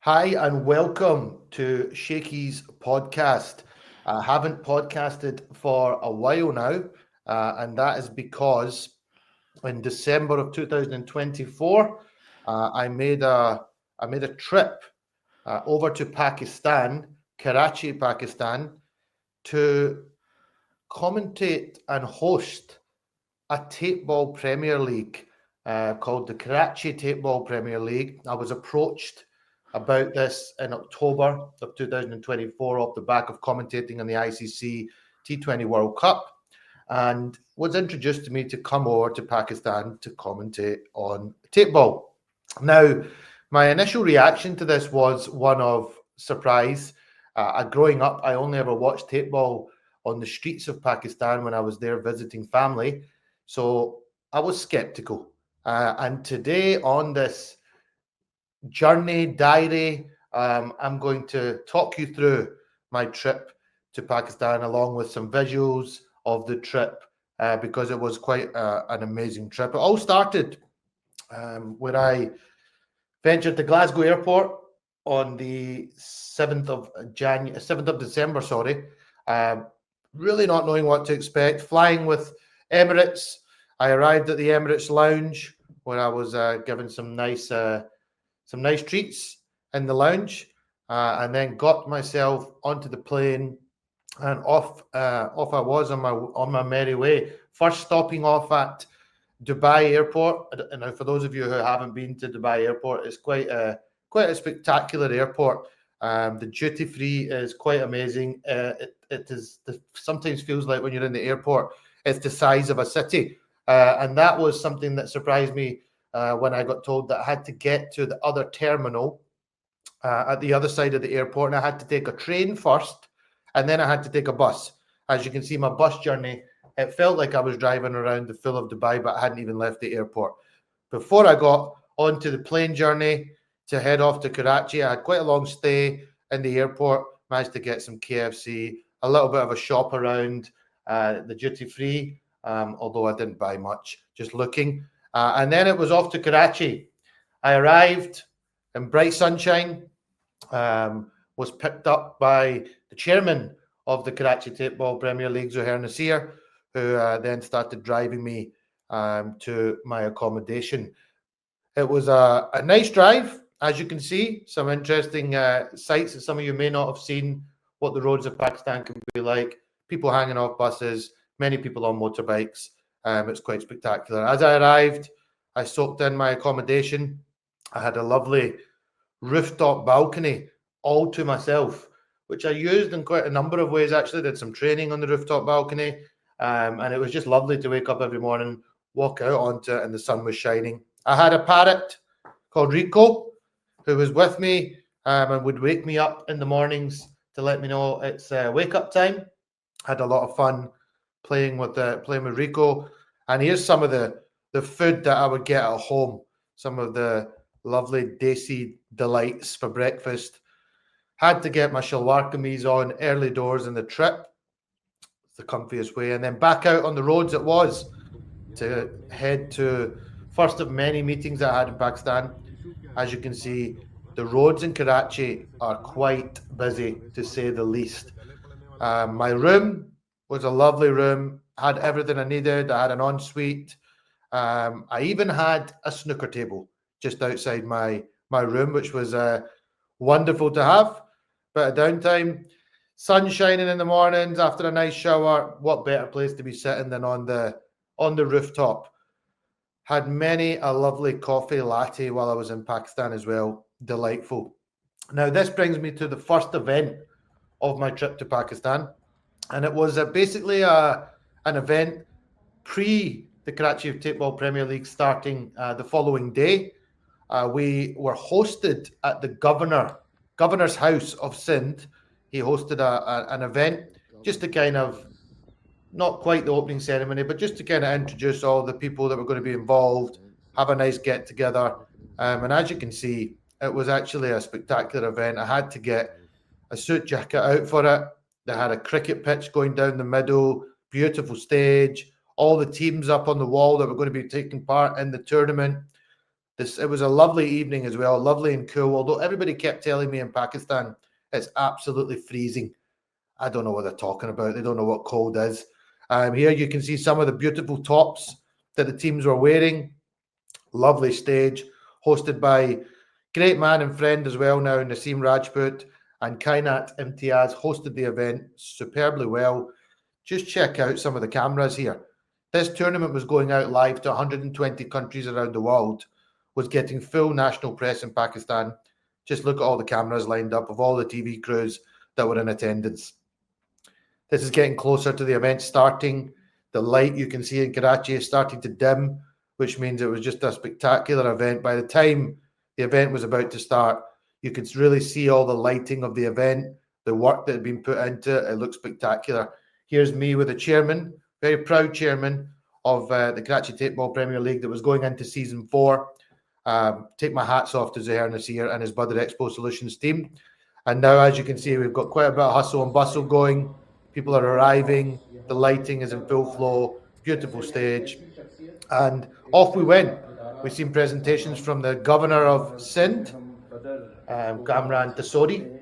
Hi, and welcome to Shakey's podcast. I haven't podcasted for a while now, and that is because in December of 2024, I made a trip over to Pakistan, Karachi, Pakistan, to commentate and host a tapeball Premier League called the Karachi Tapeball Premier League. I was approached about this in October of 2024 off the back of commentating on the ICC T20 World Cup, and was introduced to me to come over to Pakistan to commentate on tapeball. Now, my initial reaction to this was one of surprise. Growing up, I only ever watched tapeball on the streets of Pakistan when I was there visiting family, so I was skeptical. And today on this journey diary, I'm going to talk you through my trip to Pakistan along with some visuals of the trip because it was quite an amazing trip. It all started when I ventured to Glasgow Airport on the 7th of December, really not knowing what to expect, flying with Emirates. I arrived at the Emirates lounge where I was given some nice treats in the lounge, and then got myself onto the plane and off I was on my merry way. First stopping off at Dubai Airport. And now, for those of you who haven't been to Dubai Airport, it's quite a spectacular airport. The duty free is quite amazing. It sometimes feels like when you're in the airport, it's the size of a city, and that was something that surprised me when I got told that I had to get to the other terminal at the other side of the airport, and I had to take a train first, and then I had to take a bus. As you can see, my bus journey, it felt like I was driving around the full of Dubai, but I hadn't even left the airport. Before I got onto the plane journey to head off to Karachi, I had quite a long stay in the airport, managed to get some KFC, a little bit of a shop around the duty free, although I didn't buy much, just looking. And then it was off to Karachi. I arrived in bright sunshine, was picked up by the chairman of the Karachi Tapeball Premier League, Zuhair Nasir, who then started driving me to my accommodation. It was a nice drive, as you can see, some interesting sights that some of you may not have seen, what the roads of Pakistan can be like, people hanging off buses, many people on motorbikes. It's quite spectacular. As I arrived, I soaked in my accommodation. I had a lovely rooftop balcony all to myself, which I used in quite a number of ways. Actually, did some training on the rooftop balcony, and it was just lovely to wake up every morning, walk out onto it, and the sun was shining. I had a parrot called Rico who was with me and would wake me up in the mornings to let me know it's wake up time. Had a lot of fun playing with Rico. And here's some of the food that I would get at home, some of the lovely desi delights for breakfast. Had to get my shalwar kameez on early doors in the trip, the comfiest way, and then back out on the roads it was to head to first of many meetings I had in Pakistan. As you can see, the roads in Karachi are quite busy, to say the least. My room was a lovely room, had everything I needed. I had an ensuite. I even had a snooker table just outside my room, which was wonderful to have. Bit of downtime, sun shining in the mornings after a nice shower. What better place to be sitting than on the rooftop? Had many a lovely coffee latte while I was in Pakistan as well. Delightful. Now, this brings me to the first event of my trip to Pakistan, and it was basically an event pre the Karachi Tapeball Premier League starting the following day. We were hosted at the governor's house of Sindh. He hosted an event just to kind of, not quite the opening ceremony, but just to kind of introduce all the people that were going to be involved, have a nice get together. And as you can see, it was actually a spectacular event. I had to get a suit jacket out for it. They had a cricket pitch going down the middle, beautiful stage, all the teams up on the wall that were going to be taking part in the tournament. It was a lovely evening as well, lovely and cool. Although everybody kept telling me in Pakistan it's absolutely freezing. I don't know what they're talking about. They don't know what cold is. Here you can see some of the beautiful tops that the teams were wearing. Lovely stage, hosted by great man and friend as well now, Naseem Rajput, and Kainat Imtiaz hosted the event superbly well. Just check out some of the cameras here. This tournament was going out live to 120 countries around the world, was getting full national press in Pakistan. Just look at all the cameras lined up of all the TV crews that were in attendance. This is getting closer to the event starting. The light you can see in Karachi is starting to dim, which means it was just a spectacular event. By the time the event was about to start, you could really see all the lighting of the event, the work that had been put into it. It looked spectacular. Here's me with the chairman, very proud chairman of the Karachi Tapeball Premier League that was going into season 4. Take my hats off to Zahir Nasir and his Budget Expo Solutions team. And now, as you can see, we've got quite a bit of hustle and bustle going. People are arriving. The lighting is in full flow. Beautiful stage. And off we went. We've seen presentations from the governor of Sindh, Kamran Tasori.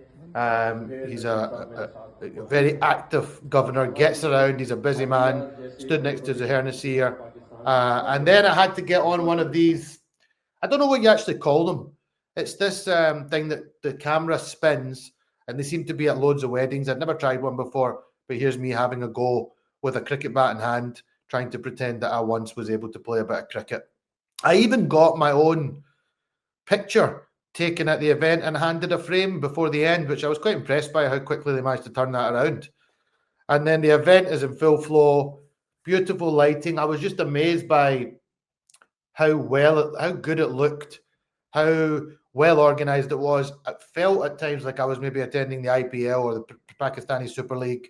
He's a very active governor, gets around. He's a busy man. Stood next to Zahir Nasir. And then I had to get on one of these. I don't know what you actually call them. It's this thing that the camera spins, and they seem to be at loads of weddings. I've never tried one before, but here's me having a go with a cricket bat in hand, trying to pretend that I once was able to play a bit of cricket. I even got my own picture taken at the event and handed a frame before the end, which I was quite impressed by how quickly they managed to turn that around. And then the event is in full flow, beautiful lighting. I was just amazed by how good it looked, how well organised it was. It felt at times like I was maybe attending the IPL or the Pakistani Super League.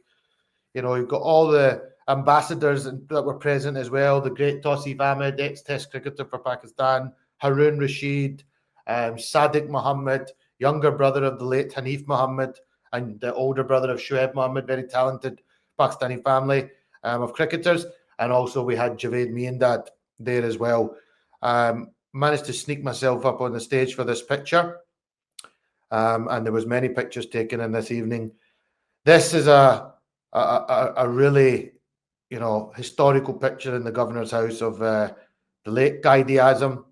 You know, you've got all the ambassadors that were present as well. The great Tausif Ahmed, ex-Test cricketer for Pakistan, Harun Rashid, Sadiq Muhammad, younger brother of the late Hanif Muhammad, and the older brother of Shoaib Muhammad, very talented Pakistani family of cricketers. And also we had Javed Miandad there as well. Managed to sneak myself up on the stage for this picture. And there was many pictures taken in this evening. This is a really, historical picture in the governor's house of the late Quaid-e-Azam,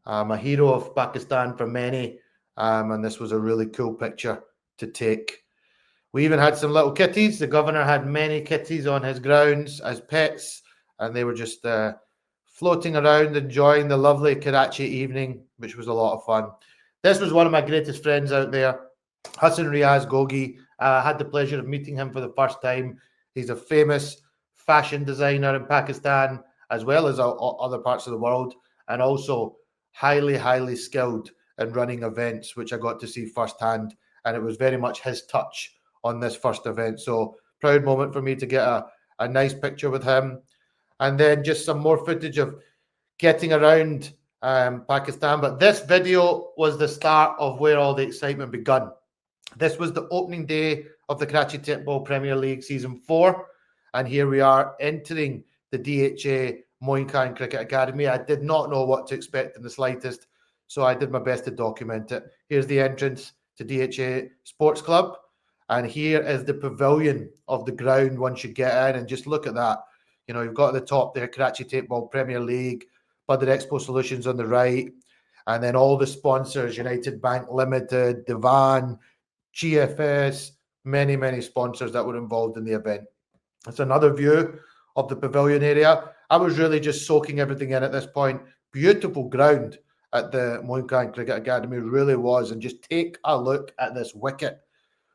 a hero of Pakistan for many. And this was a really cool picture to take. We even had some little kitties. The governor had many kitties on his grounds as pets, and they were just floating around, enjoying the lovely Karachi evening, which was a lot of fun. This was one of my greatest friends out there, Hassan Riaz Gogi. I had the pleasure of meeting him for the first time. He's a famous fashion designer in Pakistan, as well as other parts of the world, and also highly, highly skilled in running events, which I got to see firsthand. And it was very much his touch on this first event. So proud moment for me to get a nice picture with him. And then just some more footage of getting around Pakistan. But this video was the start of where all the excitement begun. This was the opening day of the Karachi Tapeball Premier League Season 4. And here we are entering the DHA Moin Khan Cricket Academy. I did not know what to expect in the slightest, so I did my best to document it. Here's the entrance to DHA Sports Club. And here is the pavilion of the ground once you get in. And just look at that. You know, you've got at the top there, Karachi Tapeball Premier League, Budget Expo Solutions on the right, and then all the sponsors, United Bank Limited, Divan, GFS, many, many sponsors that were involved in the event. It's another view of the pavilion area. I was really just soaking everything in at this point. Beautiful ground at the Moin Khan Cricket Academy, really was. And just take a look at this wicket.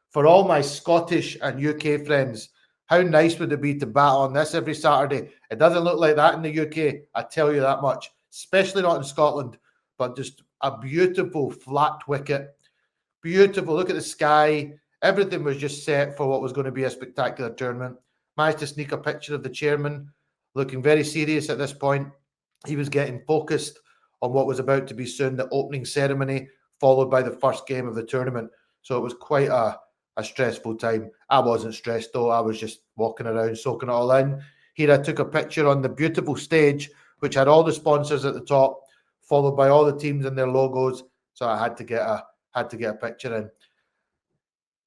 For all my Scottish and UK friends, how nice would it be to bat on this every Saturday? It doesn't look like that in the UK, I tell you that much, especially not in Scotland, but just a beautiful flat wicket. Beautiful. Look at the sky. Everything was just set for what was going to be a spectacular tournament. Managed to sneak a picture of the chairman, looking very serious at this point. He was getting focused on what was about to be soon the opening ceremony, followed by the first game of the tournament. So it was quite a stressful time. I wasn't stressed though. I was just walking around, soaking it all in. Here I took a picture on the beautiful stage, which had all the sponsors at the top, followed by all the teams and their logos. So I had to get a picture in.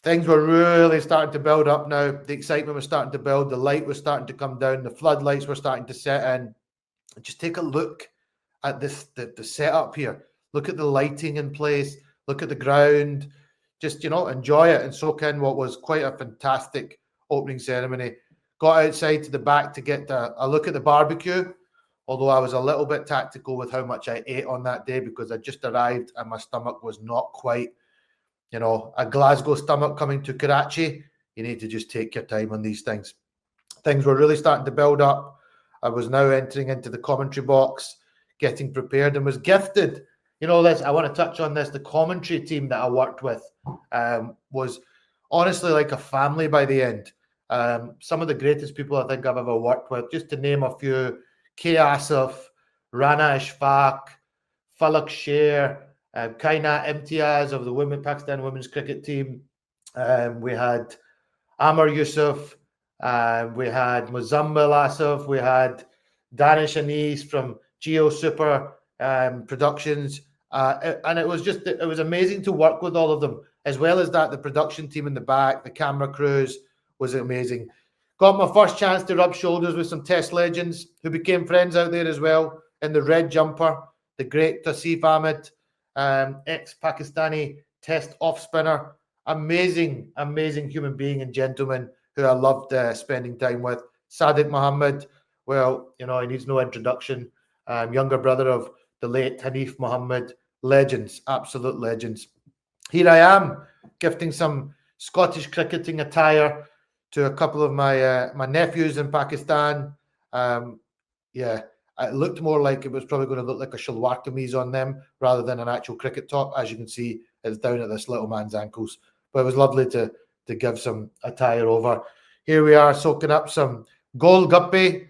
Things were really starting to build up now. The excitement was starting to build. The light was starting to come down. The floodlights were starting to set in. Just take a look at this, the setup here. Look at the lighting in place. Look at the ground. Just, enjoy it and soak in what was quite a fantastic opening ceremony. Got outside to the back to get a look at the barbecue, although I was a little bit tactical with how much I ate on that day because I just arrived and my stomach was not quite, a Glasgow stomach coming to Karachi. You need to just take your time on these things. Things were really starting to build up. I was now entering into the commentary box, getting prepared, and was gifted. I want to touch on this. The commentary team that I worked with was honestly like a family by the end. Some of the greatest people I think I've ever worked with, just to name a few: K. Asif, Rana Ishfaq, Falak Sher, Kainat Imtiaz of the Pakistan women's cricket team. We had Amar Yusuf, we had Muzammil Asif, we had Danish Anis from Geo Super Productions. And it was amazing to work with all of them. As well as that, the production team in the back, the camera crews was amazing. Got my first chance to rub shoulders with some Test legends who became friends out there as well. In the red jumper, the great Tasif Ahmed, ex-Pakistani Test off spinner. Amazing human being and gentleman who I loved spending time with. Sadiq Muhammad, well, he needs no introduction. Younger brother of the late Hanif Muhammad. Legends, absolute legends. Here I am, gifting some Scottish cricketing attire to a couple of my nephews in Pakistan. It looked more like it was probably going to look like a shalwar kameez on them rather than an actual cricket top. As you can see, it's down at this little man's ankles. But it was lovely to give some attire over. Here we are soaking up some gold guppy,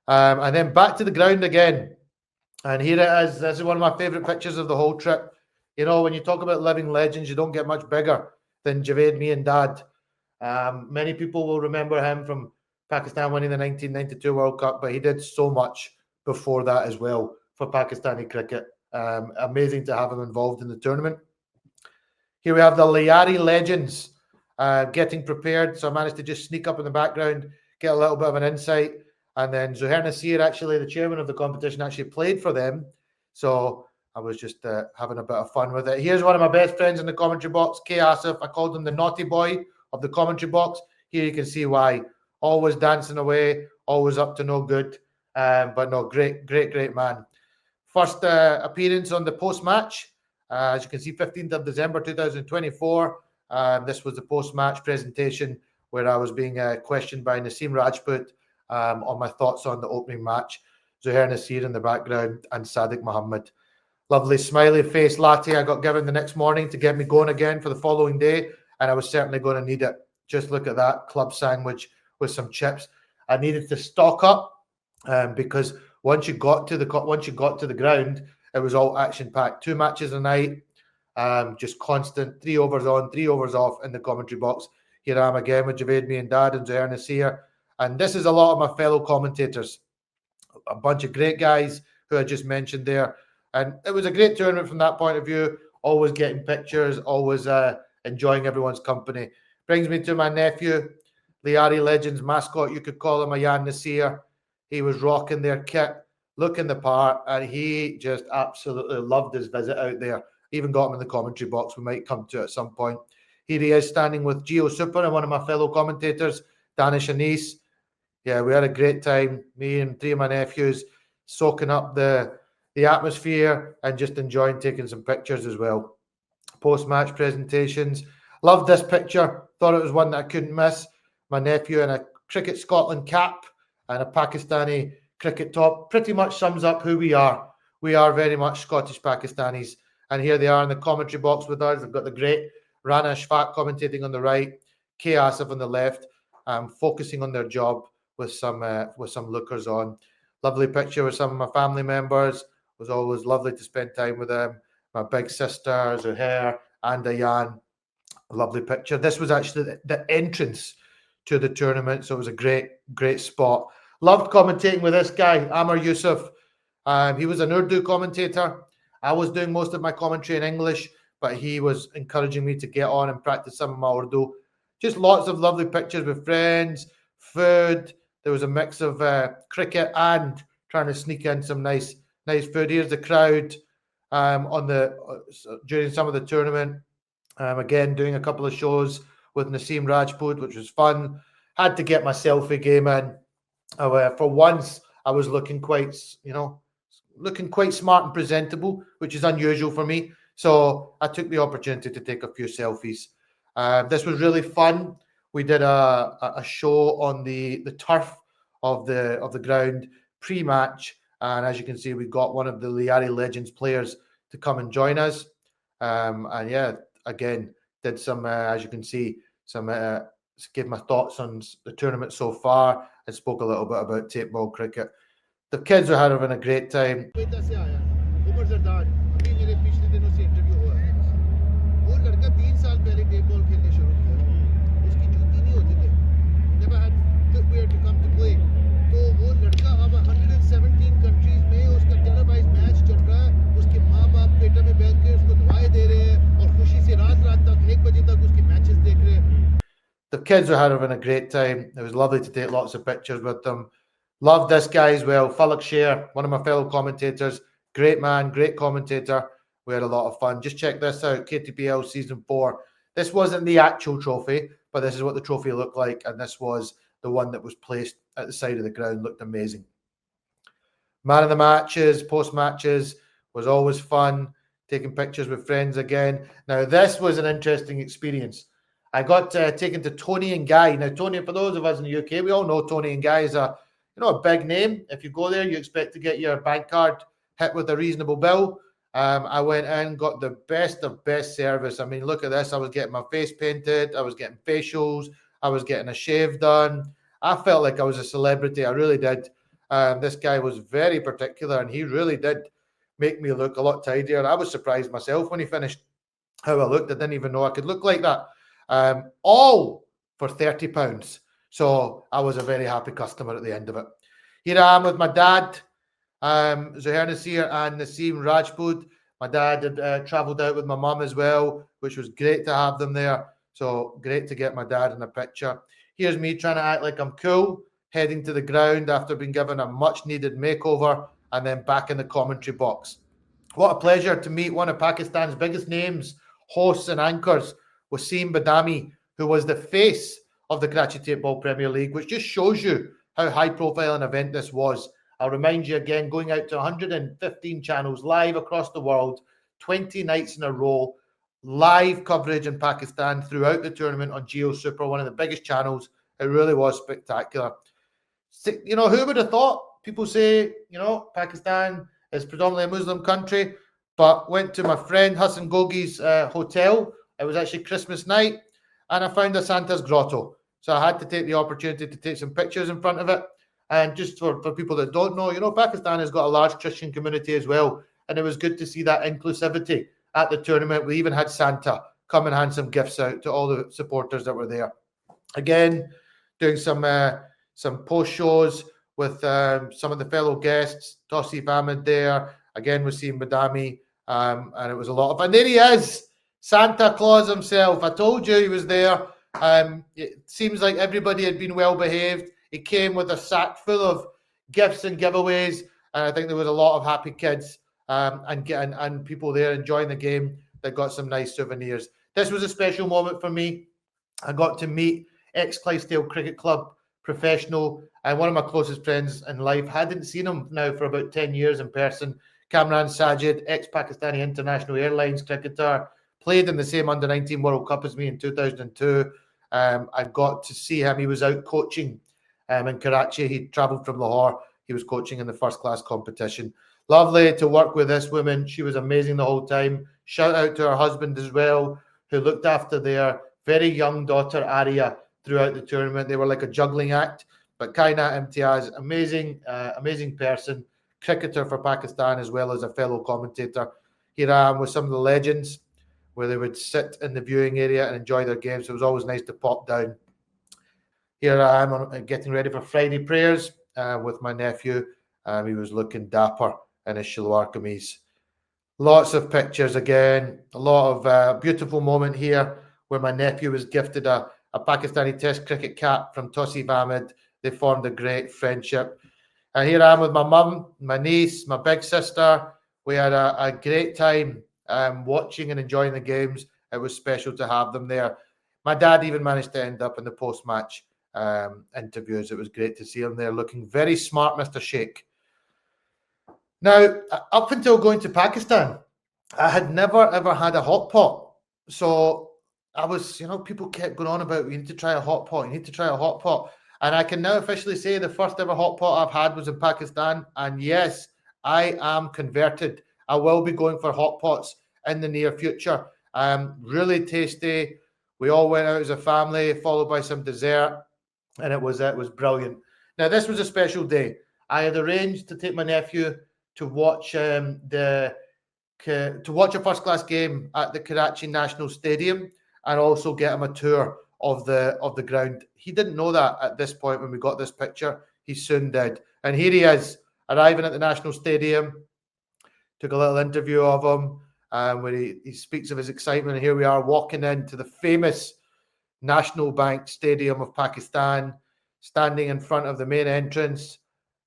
and then back to the ground again. And here it is. This is one of my favourite pictures of the whole trip. When you talk about living legends, you don't get much bigger than Javed Miandad. Many people will remember him from Pakistan winning the 1992 World Cup, but he did so much before that as well for Pakistani cricket. Amazing to have him involved in the tournament. Here we have the Liari legends getting prepared. So I managed to just sneak up in the background, get a little bit of an insight. And then Zuhair Nasir, actually, the chairman of the competition, actually played for them. So I was just having a bit of fun with it. Here's one of my best friends in the commentary box, K. Asif. I called him the naughty boy of the commentary box. Here you can see why. Always dancing away, always up to no good. But no, great man. First appearance on the post-match. As you can see, 15th of December 2024. This was the post-match presentation where I was being questioned by Naseem Rajput on my thoughts on the opening match. Zuhair Nasir in the background and Sadiq Muhammad. Lovely smiley face latte I got given the next morning to get me going again for the following day, and I was certainly going to need it. Just look at that club sandwich with some chips. I needed to stock up because once you got to the ground, it was all action packed. 2 matches a night, just constant 3 overs on, 3 overs off in the commentary box. Here I am again with Javed Miandad and Zuhair Nasir. And this is a lot of my fellow commentators, a bunch of great guys who I just mentioned there. And it was a great tournament from that point of view, always getting pictures, always enjoying everyone's company. Brings me to my nephew, Liari Legends mascot, you could call him Ayan Nasir. He was rocking their kit, looking the part, and he just absolutely loved his visit out there. Even got him in the commentary box, we might come to at some point. Here he is standing with Geo Super and one of my fellow commentators, Danish Anis. Yeah, we had a great time, me and 3 of my nephews, soaking up the atmosphere and just enjoying taking some pictures as well. Post-match presentations. Loved this picture. Thought it was one that I couldn't miss. My nephew in a Cricket Scotland cap and a Pakistani cricket top. Pretty much sums up who we are. We are very much Scottish Pakistanis. And here they are in the commentary box with us. They've got the great Rana Ishfaq commentating on the right, K. Asif on the left, focusing on their job with some lookers on. Lovely picture with some of my family members. It was always lovely to spend time with them. My big sister, Zuhair, and Ayan. A lovely picture. This was actually the entrance to the tournament, so it was a great spot. Loved commentating with this guy, Amar Yusuf. He was an Urdu commentator. I was doing most of my commentary in English, but he was encouraging me to get on and practice some of my Urdu. Just lots of lovely pictures with friends, food. There was a mix of cricket and trying to sneak in some nice food. Here's the crowd during some of the tournament. Again, doing a couple of shows with Naseem Rajput, which was fun. Had to get my selfie game in. For once, I was looking quite smart and presentable, which is unusual for me. So I took the opportunity to take a few selfies. This was really fun. We did a show on the turf of the ground pre-match, and as you can see, we got one of the Liari Legends players to come and join us. And yeah, again, did some, as you can see, give my thoughts on the tournament so far and spoke a little bit about tapeball cricket. The kids are having a great time. The kids are having a great time. It was lovely to take lots of pictures with them. Love this guy as well, Falak Sher, one of my fellow commentators. Great man, great commentator. We had a lot of fun. Just check this out, KTPL Season 4. This wasn't the actual trophy, but this is what the trophy looked like, and this was the one that was placed at the side of the ground. Looked amazing. Man of the matches, post-matches, was always fun. Taking pictures with friends again. Now, this was an interesting experience. I got taken to Tony and Guy. Now, Tony, for those of us in the UK, we all know Tony and Guy is a big name. If you go there, you expect to get your bank card hit with a reasonable bill. I went in, got the best of best service. I mean, look at this. I was getting my face painted. I was getting facials. I was getting a shave done. I felt like I was a celebrity. I really did. This guy was very particular, and he really did make me look a lot tidier. I was surprised myself when he finished how I looked. I didn't even know I could look like that. All for £30. So I was a very happy customer at the end of it. Here I am with my dad, Zuhair Nasir and Naseem Rajput. My dad had travelled out with my mum as well, which was great to have them there. So great to get my dad in a picture. Here's me trying to act like I'm cool, heading to the ground after being given a much-needed makeover, and then back in the commentary box. What a pleasure to meet one of Pakistan's biggest names, hosts and anchors, Wasim Badami, who was the face of the Karachi Tapeball Premier League, which just shows you how high-profile an event this was. I'll remind you again, going out to 115 channels live across the world, 20 nights in a row, live coverage in Pakistan throughout the tournament on Geo Super, one of the biggest channels. It really was spectacular. You know, who would have thought? People say, Pakistan is predominantly a Muslim country, but went to my friend Hassan Gogi's hotel. It was actually Christmas night, and I found a Santa's grotto. So I had to take the opportunity to take some pictures in front of it. And just for people that don't know, Pakistan has got a large Christian community as well. And it was good to see that inclusivity at the tournament. We even had Santa come and hand some gifts out to all the supporters that were there. Again, doing some post shows with some of the fellow guests. Tosif Ahmed there. Again, we're seeing Badami. And it was a lot of fun. There he is, Santa Claus himself. I told you he was there. It seems like everybody had been well behaved. He came with a sack full of gifts and giveaways, and I think there was a lot of happy kids and people there enjoying the game that got some nice souvenirs. This was a special moment for me. I got to meet ex-Clydesdale Cricket Club professional and one of my closest friends in life. Hadn't seen him now for about 10 years in person. Kamran Sajid, ex-Pakistani International Airlines cricketer, played in the same Under-19 World Cup as me in 2002. I got to see him. He was out coaching in Karachi. He travelled from Lahore. He was coaching in the first-class competition. Lovely to work with this woman. She was amazing the whole time. Shout out to her husband as well, who looked after their very young daughter, Arya, throughout the tournament. They were like a juggling act. But Kainat Imtiaz, amazing person, cricketer for Pakistan as well as a fellow commentator. Here I am with some of the legends where they would sit in the viewing area and enjoy their games. So it was always nice to pop down. Here I am getting ready for Friday prayers with my nephew. He was looking dapper in his shalwar kameez. Lots of pictures again. A lot of beautiful moment here where my nephew was gifted a Pakistani Test cricket cap from Tosif Ahmed. They formed a great friendship. And here I am with my mum, my niece, my big sister. We had a great time watching and enjoying the games. It was special to have them there. My dad even managed to end up in the post-match interviews. It was great to see him there looking very smart, Mr. Sheikh. Now, up until going to Pakistan, I had never, ever had a hot pot. So I was, people kept going on about, you need to try a hot pot, you need to try a hot pot. And I can now officially say the first ever hot pot I've had was in Pakistan. And yes, I am converted. I will be going for hot pots in the near future. Really tasty. We all went out as a family, followed by some dessert. And it was brilliant. Now, this was a special day. I had arranged to take my nephew to watch a first-class game at the Karachi National Stadium and also get him a tour of the ground. He didn't know that at this point when we got this picture. He soon did. And here he is, arriving at the National Stadium. Took a little interview of him where he speaks of his excitement. And here we are walking into the famous National Bank Stadium of Pakistan, standing in front of the main entrance.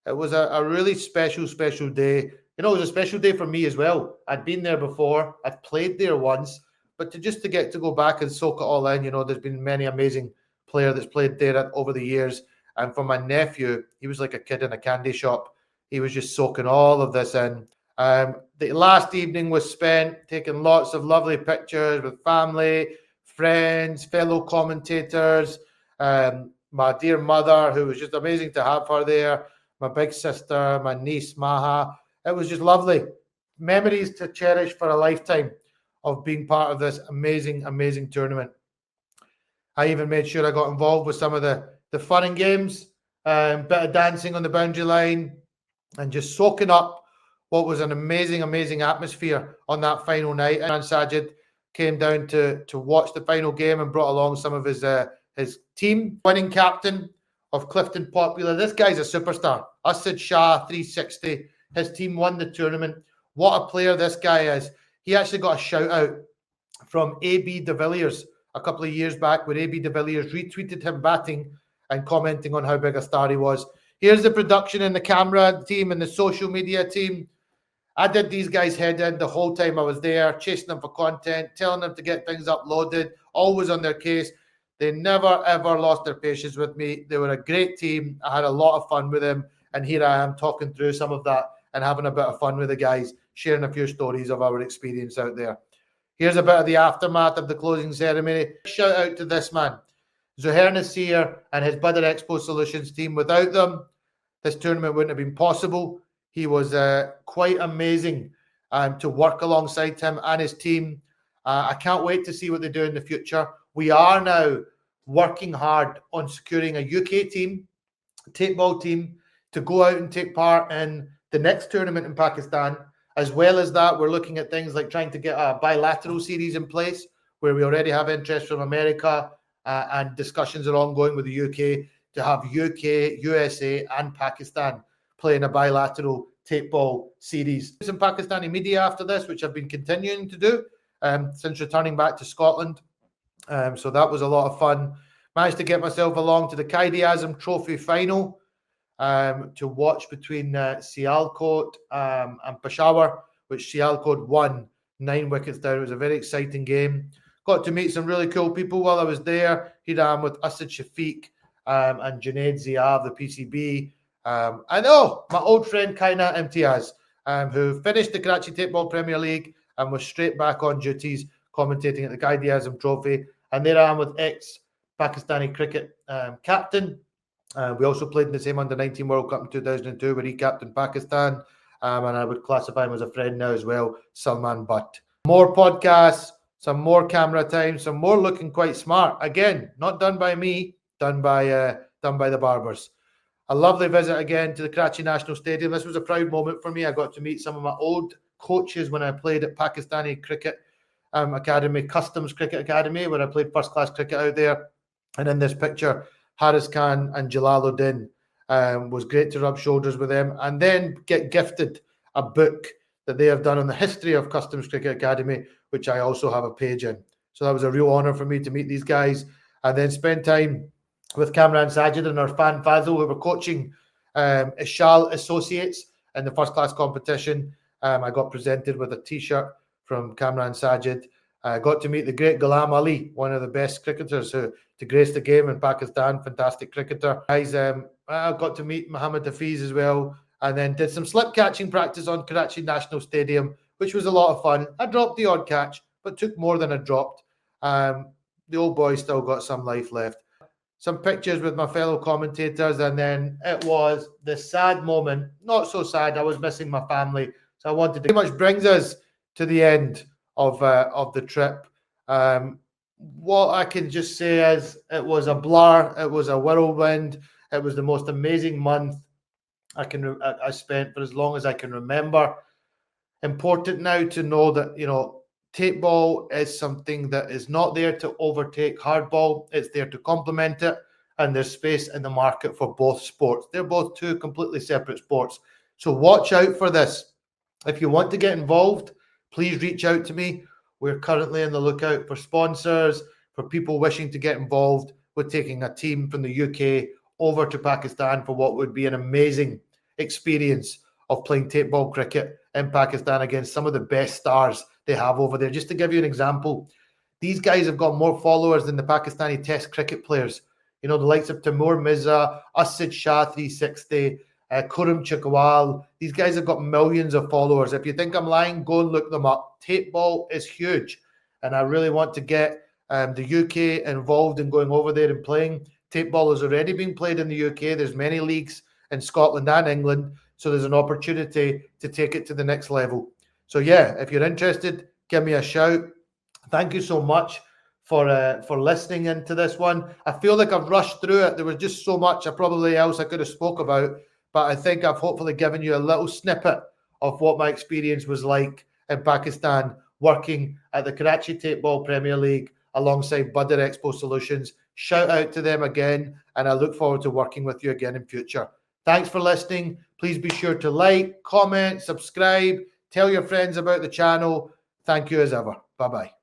It was a really special, special day. It was a special day for me as well. I'd been there before. I'd played there once. But to get to go back and soak it all in, there's been many amazing players that's played there over the years. And for my nephew, he was like a kid in a candy shop. He was just soaking all of this in. The last evening was spent taking lots of lovely pictures with family, friends, fellow commentators, my dear mother, who was just amazing to have her there, my big sister, my niece, Maha. It was just lovely. Memories to cherish for a lifetime of being part of this amazing, amazing tournament. I even made sure I got involved with some of the fun and games, bit of dancing on the boundary line, and just soaking up what was an amazing, amazing atmosphere on that final night. And Sajid came down to watch the final game and brought along some of his team. Winning captain of Clifton Popular. This guy's a superstar. Asad Shah, 360. His team won the tournament. What a player this guy is. He actually got a shout out from A.B. de Villiers a couple of years back where A.B. de Villiers retweeted him batting and commenting on how big a star he was. Here's the production and the camera team and the social media team. I did these guys' head in the whole time I was there, chasing them for content, telling them to get things uploaded, always on their case. They never, ever lost their patience with me. They were a great team. I had a lot of fun with them. And here I am talking through some of that and having a bit of fun with the guys, sharing a few stories of our experience out there. Here's a bit of the aftermath of the closing ceremony. Shout out to this man, Zuhair Nasir and his Badr Expo Solutions team. Without them, this tournament wouldn't have been possible. He was quite amazing to work alongside him and his team. I can't wait to see what they do in the future. We are now working hard on securing a UK team, tapeball team, to go out and take part in the next tournament in Pakistan. As well as that, we're looking at things like trying to get a bilateral series in place where we already have interest from America and discussions are ongoing with the UK to have UK, USA and Pakistan playing a bilateral tapeball series. Some Pakistani media after this, which I've been continuing to do since returning back to Scotland. So that was a lot of fun. Managed to get myself along to the Qaid-e-Azam Trophy final to watch between Sialkot and Peshawar, which Sialkot won 9 wickets down. It was a very exciting game. Got to meet some really cool people while I was there. Here I am with Asad Shafiq and Junaid Zia of the PCB. And my old friend Kaina Imtiaz, who finished the Karachi Tapeball Premier League and was straight back on duties commentating at the Qaid-e-Azam Trophy. And there I am with ex-Pakistani cricket captain. We also played in the same Under-19 World Cup in 2002 where he captained Pakistan. And I would classify him as a friend now as well, Salman Butt. More podcasts, some more camera time, some more looking quite smart. Again, not done by me, done by the barbers. A lovely visit again to the Karachi National Stadium. This was a proud moment for me. I got to meet some of my old coaches when I played at Pakistani Cricket Academy, Customs Cricket Academy, where I played first-class cricket out there. And in this picture, Haris Khan and Jalaluddin. Was great to rub shoulders with them and then get gifted a book that they have done on the history of Customs Cricket Academy, which I also have a page in. So that was a real honour for me to meet these guys and then spend time with Kamran Sajid and Irfan Fazil, who were coaching Ishal Associates in the first class competition. I got presented with a T-shirt from Kamran Sajid. I got to meet the great Ghulam Ali, one of the best cricketers to grace the game in Pakistan, fantastic cricketer. Guys, I got to meet Mohammad Hafiz as well, and then did some slip catching practice on Karachi National Stadium, which was a lot of fun. I dropped the odd catch, but took more than I dropped. The old boy still got some life left. Some pictures with my fellow commentators, and then it was the sad moment. Not so sad, I was missing my family, so I wanted to. Pretty much brings us to the end of the trip. What I can just say is it was a blur, it was a whirlwind, it was the most amazing month I spent for as long as I can remember. Important now to know that, you know, tape ball is something that is not there to overtake hardball. It's there to complement it, and there's space in the market for both sports. They're both two completely separate sports. So watch out for this. If you want to get involved, please reach out to me. We're currently on the lookout for sponsors, for people wishing to get involved with taking a team from the UK over to Pakistan for what would be an amazing experience of playing tape ball cricket in Pakistan against some of the best stars they have over there. Just to give you an example, these guys have got more followers than the Pakistani Test cricket players. You know, the likes of Taimur Mirza, Asid Shah 360, Khurram Chakwal. These guys have got millions of followers. If you think I'm lying, go and look them up. Tape ball is huge, and I really want to get the UK involved in going over there and playing. Tape ball has already been played in the UK. There's many leagues in Scotland and England, so there's an opportunity to take it to the next level. So yeah, if you're interested, give me a shout. Thank you so much for listening into this one. I feel like I've rushed through it. There was just so much else I could have spoke about, but I think I've hopefully given you a little snippet of what my experience was like in Pakistan, working at the Karachi Tape Ball Premier League alongside Budder Expo Solutions. Shout out to them again, and I look forward to working with you again in future. Thanks for listening. Please be sure to like, comment, subscribe, tell your friends about the channel. Thank you as ever. Bye-bye.